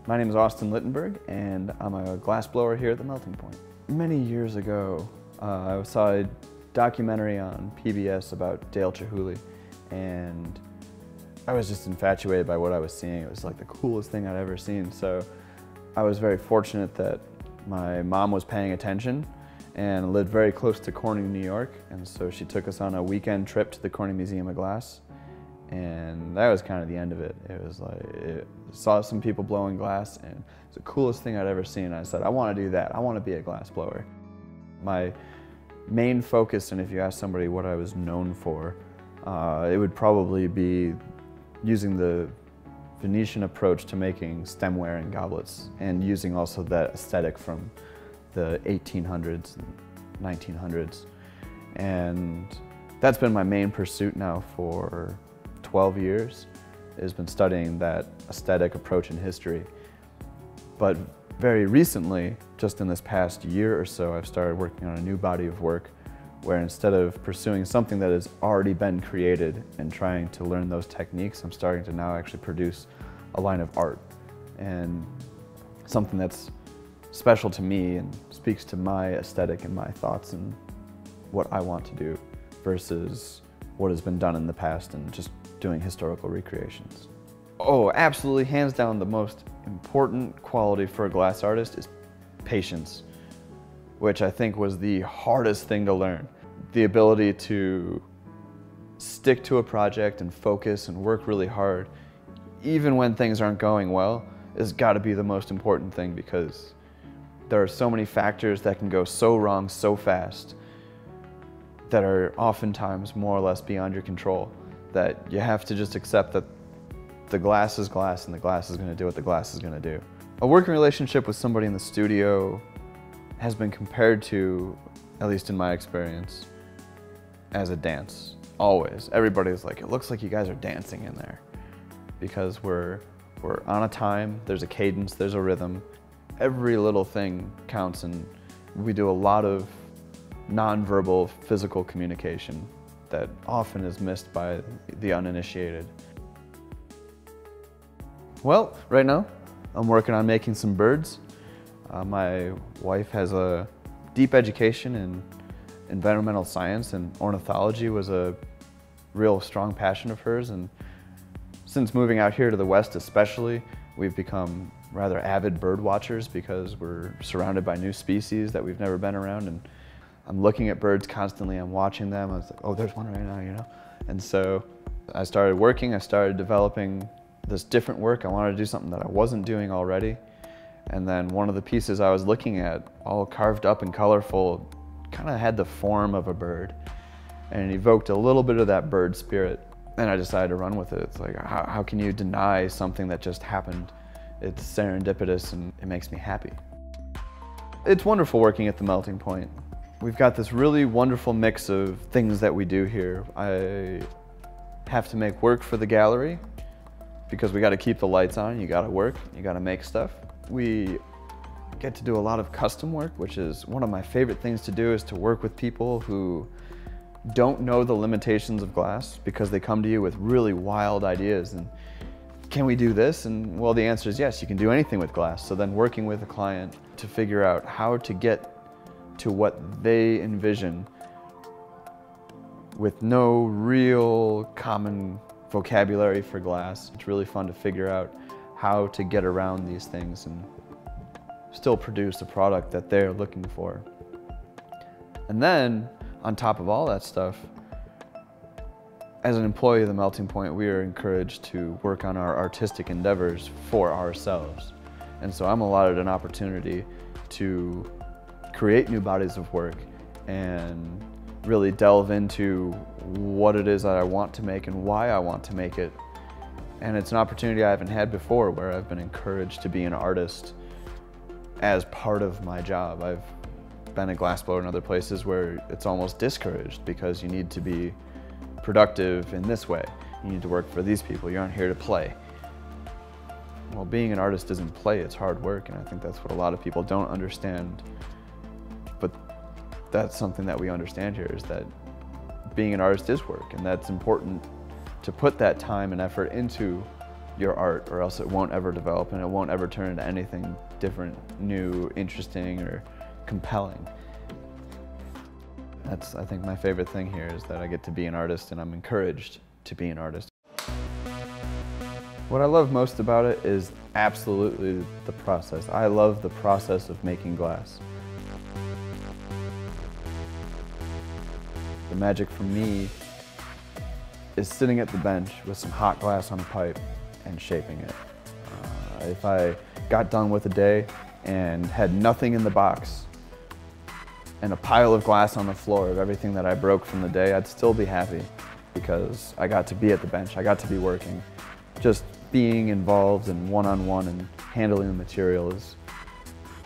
My name is Austin Littenberg, and I'm a glassblower here at the Melting Point. Many years ago, I saw a documentary on PBS about Dale Chihuly, and I was just infatuated by what I was seeing. It was like the coolest thing I'd ever seen. So I was very fortunate that my mom was paying attention and lived very close to Corning, New York, and so she took us on a weekend trip to the Corning Museum of Glass, and that was kind of the end of it. It was like, saw some people blowing glass, and it's the coolest thing I'd ever seen. I said, I want to do that. I want to be a glass blower. My main focus, and if you ask somebody what I was known for, it would probably be using the Venetian approach to making stemware and goblets, and using also that aesthetic from the 1800s and 1900s. And that's been my main pursuit now for 12 years, has been studying that aesthetic approach in history. But very recently, just in this past year or so, I've started working on a new body of work where instead of pursuing something that has already been created and trying to learn those techniques, I'm starting to now actually produce a line of art, and something that's special to me and speaks to my aesthetic and my thoughts and what I want to do versus what has been done in the past and just doing historical recreations. Oh, absolutely, hands down, the most important quality for a glass artist is patience, which I think was the hardest thing to learn. The ability to stick to a project and focus and work really hard, even when things aren't going well, has got to be the most important thing, because there are so many factors that can go so wrong so fast that are oftentimes more or less beyond your control, that you have to just accept that the glass is glass and the glass is going to do what the glass is going to do. A working relationship with somebody in the studio has been compared to, at least in my experience, as a dance. Always. Everybody's like, it looks like you guys are dancing in there, because we're on a time, there's a cadence, there's a rhythm. Every little thing counts, and we do a lot of non-verbal physical communication that often is missed by the uninitiated. Well, right now I'm working on making some birds. My wife has a deep education in environmental science, and ornithology was a real strong passion of hers, and since moving out here to the West especially, we've become rather avid bird watchers because we're surrounded by new species that we've never been around, and I'm looking at birds constantly, I'm watching them, I was like, oh, there's one right now, you know? And so I started working, I started developing this different work. I wanted to do something that I wasn't doing already. And then one of the pieces I was looking at, all carved up and colorful, kind of had the form of a bird, and it evoked a little bit of that bird spirit. And I decided to run with it. It's like, how can you deny something that just happened? It's serendipitous and it makes me happy. It's wonderful working at the Melting Point. We've got this really wonderful mix of things that we do here. I have to make work for the gallery because we got to keep the lights on, you got to work, you got to make stuff. We get to do a lot of custom work, which is one of my favorite things to do, is to work with people who don't know the limitations of glass because they come to you with really wild ideas. And can we do this? And well, the answer is yes, you can do anything with glass. So then working with a client to figure out how to get to what they envision with no real common vocabulary for glass. It's really fun to figure out how to get around these things and still produce a product that they're looking for. And then, on top of all that stuff, as an employee of the Melting Point, we are encouraged to work on our artistic endeavors for ourselves. And so I'm allotted an opportunity to create new bodies of work and really delve into what it is that I want to make and why I want to make it. And it's an opportunity I haven't had before, where I've been encouraged to be an artist as part of my job. I've been a glassblower in other places where it's almost discouraged because you need to be productive in this way. You need to work for these people. You aren't here to play. Well, being an artist isn't play, it's hard work, and I think that's what a lot of people don't understand. But that's something that we understand here, is that being an artist is work, and that's important to put that time and effort into your art, or else it won't ever develop and it won't ever turn into anything different, new, interesting, or compelling. That's, I think, my favorite thing here is that I get to be an artist and I'm encouraged to be an artist. What I love most about it is absolutely the process. I love the process of making glass. The magic for me is sitting at the bench with some hot glass on a pipe and shaping it. If I got done with a day and had nothing in the box and a pile of glass on the floor of everything that I broke from the day, I'd still be happy because I got to be at the bench, I got to be working. Just being involved and one-on-one and handling the material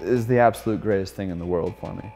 is the absolute greatest thing in the world for me.